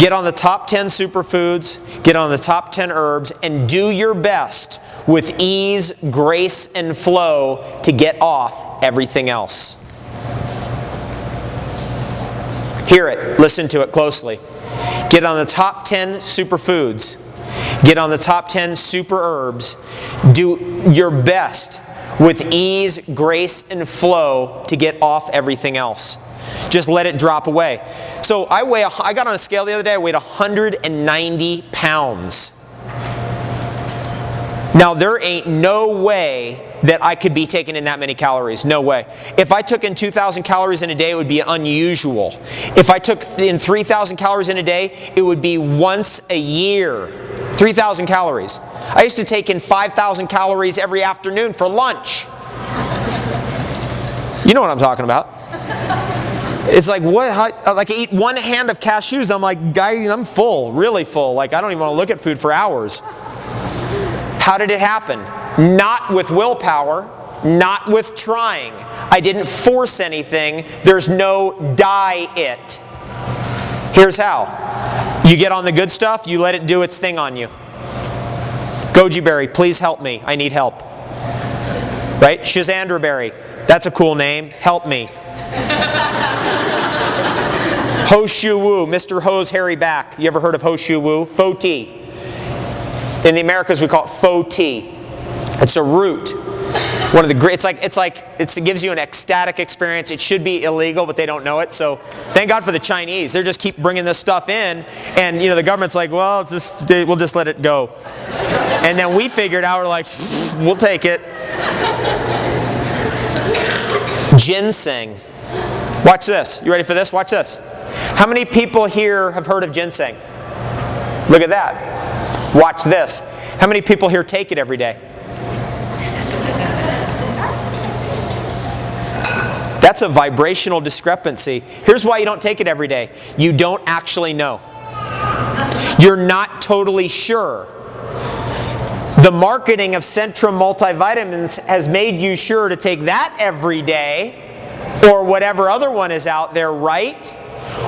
Get on the top 10 superfoods, get on the top 10 herbs, and do your best with ease, grace, and flow to get off everything else. Hear it. Listen to it closely. Get on the top 10 superfoods. Get on the top 10 super herbs. Do your best with ease, grace, and flow to get off everything else. Just let it drop away. So I got on a scale the other day, I weighed 190 pounds. Now there ain't no way that I could be taking in that many calories. No way. If I took in 2,000 calories in a day, it would be unusual. If I took in 3,000 calories in a day, it would be once a year. 3,000 calories. I used to take in 5,000 calories every afternoon for lunch. You know what I'm talking about. It's like, what? Like I eat one hand of cashews. I'm like, guy, I'm full, really full. Like I don't even want to look at food for hours. How did it happen? Not with willpower, not with trying. I didn't force anything. There's no diet. Here's how. You get on the good stuff, you let it do its thing on you. Goji berry, please help me. I need help. Right? Shazandra berry, that's a cool name. Help me. Ho Shu Wu, Mr. Ho's hairy back. You ever heard of Ho Shu Wu? Faux tea. In the Americas, we call it faux tea. It's a root. One of the great. It gives you an ecstatic experience. It should be illegal, but they don't know it. So thank God for the Chinese. They just keep bringing this stuff in, and the government's like, well, we'll just let it go. And then we figured out, we're like, we'll take it. Ginseng. Watch this. You ready for this? Watch this. How many people here have heard of ginseng? Look at that. Watch this. How many people here take it every day? That's a vibrational discrepancy. Here's why you don't take it every day. You don't actually know. You're not totally sure. The marketing of Centrum multivitamins has made you sure to take that every day, or whatever other one is out there, right?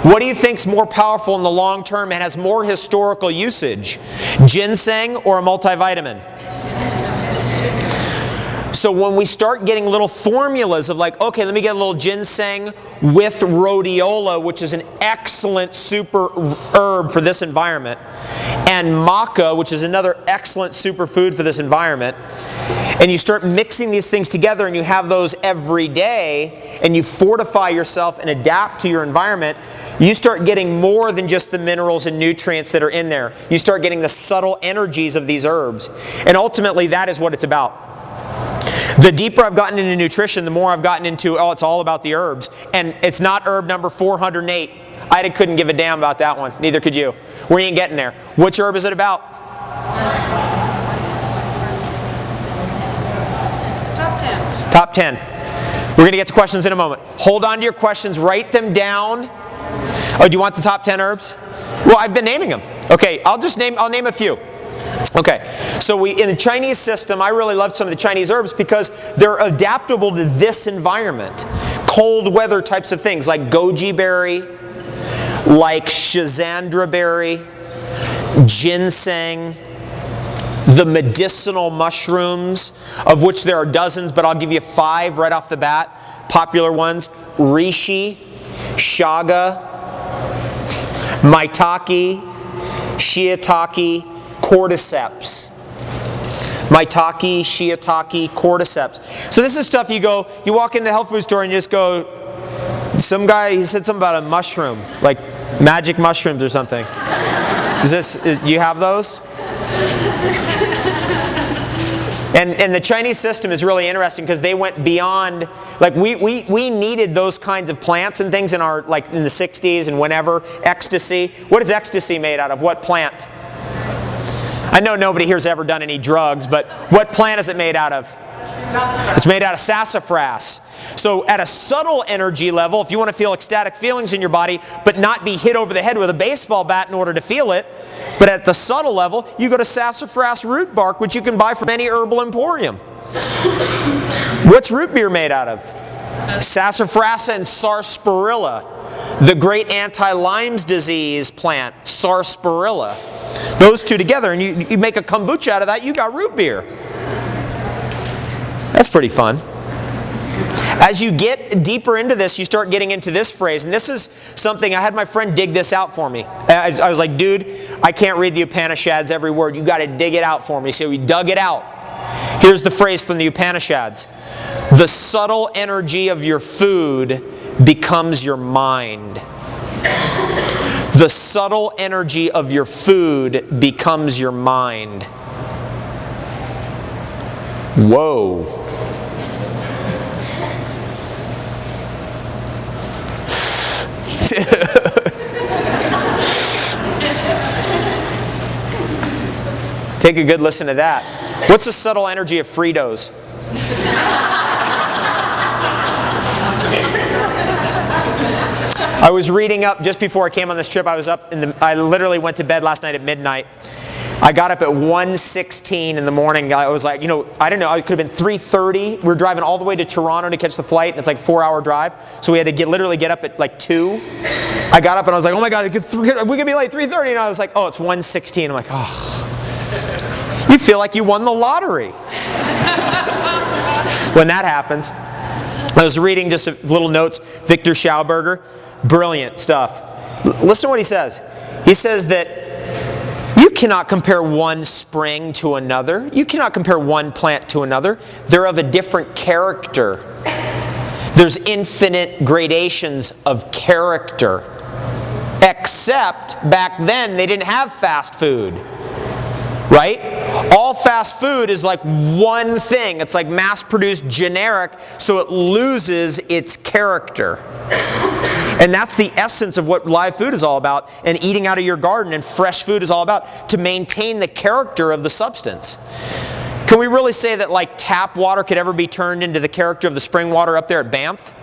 What do you think's more powerful in the long term and has more historical usage? Ginseng or a multivitamin? So when we start getting little formulas of like, okay, let me get a little ginseng with rhodiola, which is an excellent super herb for this environment, and maca, which is another excellent superfood for this environment, and you start mixing these things together and you have those every day, and you fortify yourself and adapt to your environment, you start getting more than just the minerals and nutrients that are in there. You start getting the subtle energies of these herbs. And ultimately, that is what it's about. The deeper I've gotten into nutrition, the more I've gotten into, it's all about the herbs. And it's not herb number 408. I couldn't give a damn about that one. Neither could you. We ain't getting there. Which herb is it about? Top 10. Top 10. We're going to get to questions in a moment. Hold on to your questions. Write them down. Oh, do you want the top 10 herbs? Well, I've been naming them. Okay, I'll name a few. Okay, so in the Chinese system, I really love some of the Chinese herbs because they're adaptable to this environment. Cold weather types of things like goji berry, like Shazandra berry, ginseng, the medicinal mushrooms, of which there are dozens, but I'll give you 5 right off the bat. Popular ones: reishi, chaga, maitake, shiitake, cordyceps. Maitake, shiitake, cordyceps. So this is stuff you walk in the health food store and you just go, some guy, he said something about a mushroom, like magic mushrooms or something. Do you have those? And the Chinese system is really interesting because they went beyond, like we needed those kinds of plants and things in the 60s and whenever. Ecstasy. What is ecstasy made out of? What plant? I know nobody here's ever done any drugs, but what plant is it made out of? It's made out of sassafras. So at a subtle energy level, if you want to feel ecstatic feelings in your body, but not be hit over the head with a baseball bat in order to feel it, but at the subtle level, you go to sassafras root bark, which you can buy from any herbal emporium. What's root beer made out of? Sassafras and sarsaparilla. the great anti-Lyme's disease plant, sarsaparilla. Those two together, and you make a kombucha out of that, you got root beer. That's pretty fun. As you get deeper into this, you start getting into this phrase, and this is something, I had my friend dig this out for me. I was like, dude, I can't read the Upanishads every word. You got to dig it out for me. So we dug it out. Here's the phrase from the Upanishads. The subtle energy of your food becomes your mind. The subtle energy of your food becomes your mind. Whoa. Take a good listen to that. What's the subtle energy of Fritos? I was reading up just before I came on this trip. I literally went to bed last night at midnight. I got up at 1:16 in the morning. I was like, I don't know, it could have been 3:30. We were driving all the way to Toronto to catch the flight, and it's like a 4-hour drive. So we had to literally get up at like 2. I got up and I was like, oh my God, we could be late 3:30. And I was like, oh, it's 1:16. I'm like, oh. You feel like you won the lottery. When that happens. I was reading just little notes. Victor Schauberger, brilliant stuff. Listen to what he says. He says that you cannot compare one spring to another. You cannot compare one plant to another. They're of a different character. There's infinite gradations of character. Except back then they didn't have fast food. Right? All fast food is like one thing. It's like mass-produced generic, so it loses its character. And that's the essence of what live food is all about, and eating out of your garden and fresh food is all about, to maintain the character of the substance. Can we really say that like tap water could ever be turned into the character of the spring water up there at Banff?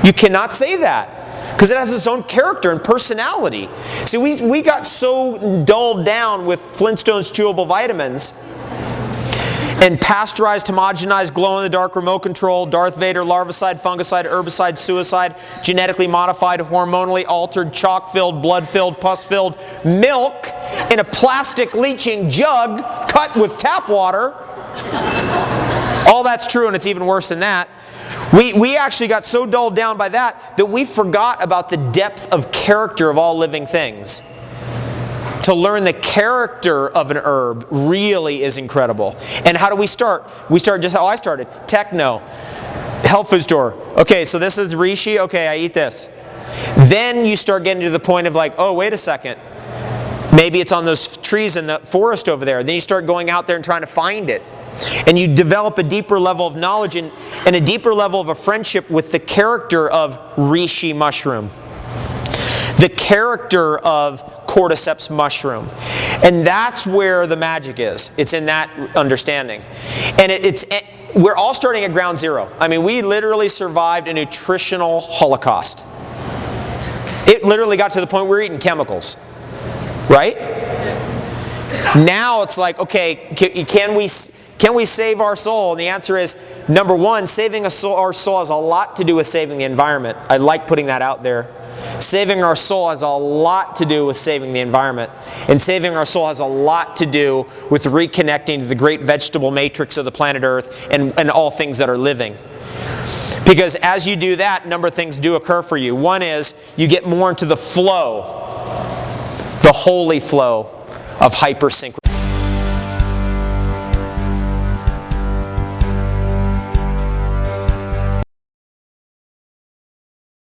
You cannot say that. Because it has its own character and personality. See, we got so dulled down with Flintstones chewable vitamins and pasteurized, homogenized, glow-in-the-dark, remote-controlled, Darth Vader, larvicide, fungicide, herbicide, suicide, genetically modified, hormonally altered, chalk-filled, blood-filled, pus-filled milk in a plastic leaching jug cut with tap water. All that's true, and it's even worse than that. We actually got so dulled down by that we forgot about the depth of character of all living things. To learn the character of an herb really is incredible. And how do we start? We start just how I started. Techno. Health food store. Okay, so this is reishi. Okay, I eat this. Then you start getting to the point of like, oh, wait a second. Maybe it's on those trees in the forest over there. Then you start going out there and trying to find it. And you develop a deeper level of knowledge and a deeper level of a friendship with the character of reishi mushroom. The character of cordyceps mushroom. And that's where the magic is. It's in that understanding. And we're all starting at ground zero. I mean, we literally survived a nutritional holocaust. It literally got to the point we're eating chemicals. Right? Now it's like, okay, can we save our soul? And the answer is, number one, saving our soul has a lot to do with saving the environment. I like putting that out there. Saving our soul has a lot to do with saving the environment. And saving our soul has a lot to do with reconnecting to the great vegetable matrix of the planet Earth and all things that are living. Because as you do that, a number of things do occur for you. One is, you get more into the flow, the holy flow of hypersynchronicity.